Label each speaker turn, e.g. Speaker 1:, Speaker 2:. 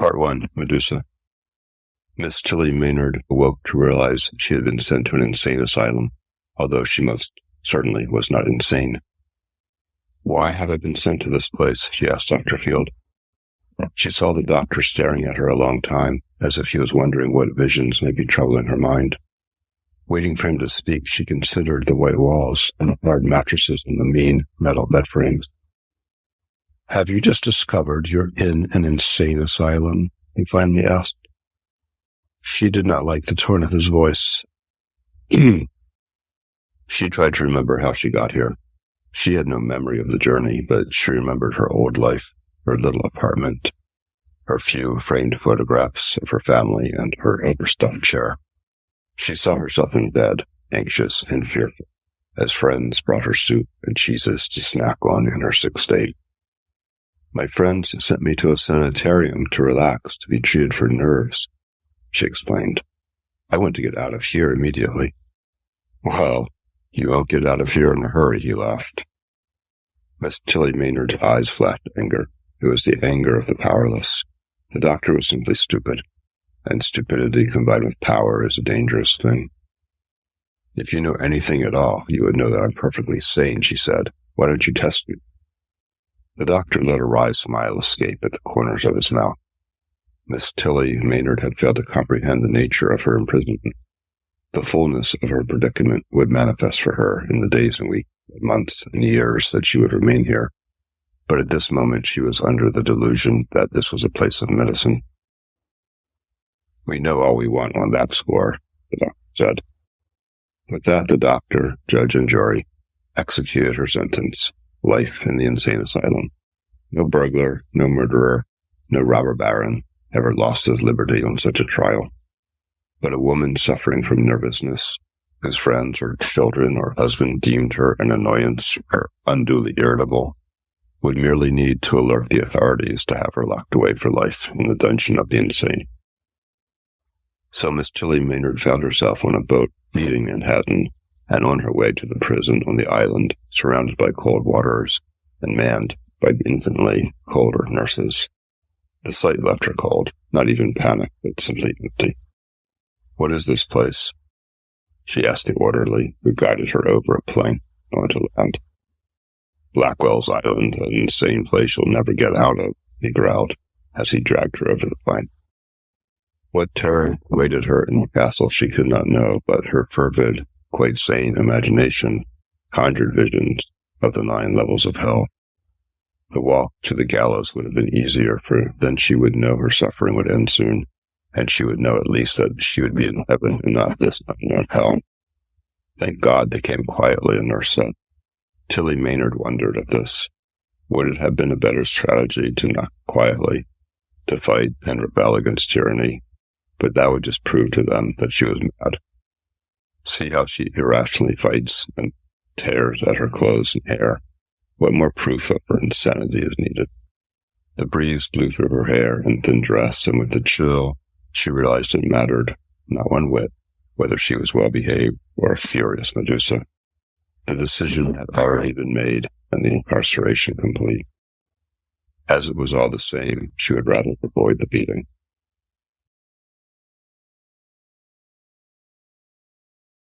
Speaker 1: Part 1. Medusa. Miss Tilly Maynard awoke to realize she had been sent to an insane asylum, although she most certainly was not insane. "Why have I been sent to this place?" she asked Dr. Field. She saw the doctor staring at her a long time, as if he was wondering what visions might be troubling her mind. Waiting for him to speak, she considered the white walls and the hard mattresses and the mean metal bed frames. "Have you just discovered you're in an insane asylum?" he finally asked. She did not like the tone of his voice. She tried to remember how she got here. She had no memory of the journey, but she remembered her old life, her little apartment, her few framed photographs of her family, and her overstuffed chair. She saw herself in bed, anxious and fearful, as friends brought her soup and cheeses to snack on in her sick state. "My friends sent me to a sanitarium to relax, to be treated for nerves," she explained. "I want to get out of here immediately." "Well, you won't get out of here in a hurry," he laughed. Miss Tilly Maynard's eyes flashed anger. It was the anger of the powerless. The doctor was simply stupid, and stupidity combined with power is a dangerous thing. "If you know anything at all, you would know that I'm perfectly sane," she said. "Why don't you test me?" The doctor let a wry smile escape at the corners of his mouth. Miss Tilly Maynard had failed to comprehend the nature of her imprisonment. The fullness of her predicament would manifest for her in the days and weeks, months and years that she would remain here. But at this moment she was under the delusion that this was a place of medicine. "We know all we want on that score," the doctor said. With that, the doctor, judge, and jury executed her sentence: life in the insane asylum. No burglar, no murderer, no robber baron ever lost his liberty on such a trial. But a woman suffering from nervousness, whose friends or children or husband deemed her an annoyance or unduly irritable, would merely need to alert the authorities to have her locked away for life in the dungeon of the insane. So Miss Tilly Maynard found herself on a boat leaving Manhattan and on her way to the prison on the island, surrounded by cold waters and manned by infinitely colder nurses. The sight left her cold, not even panic, but simply empty. "What is this place?" she asked the orderly, who guided her over a plank onto land. "Blackwell's Island, an insane place you'll never get out of," he growled, as he dragged her over the plank. What terror awaited her in the castle she could not know, but her fervid, quite sane imagination conjured visions of the 9 levels of hell. The walk to the gallows would have been easier, for then she would know her suffering would end soon, and she would know at least that she would be in heaven and not this unknown hell. Thank God they came quietly, a nurse said. Tilly Maynard wondered at this. Would it have been a better strategy to knock quietly, to fight and rebel against tyranny? But that would just prove to them that she was mad. See how she irrationally fights and tears at her clothes and hair. What more proof of her insanity is needed? The breeze blew through her hair and thin dress, and with the chill, she realized it mattered, not one whit, whether she was well-behaved or a furious Medusa. The decision had already been made, and the incarceration complete. As it was all the same, she would rather avoid the beating.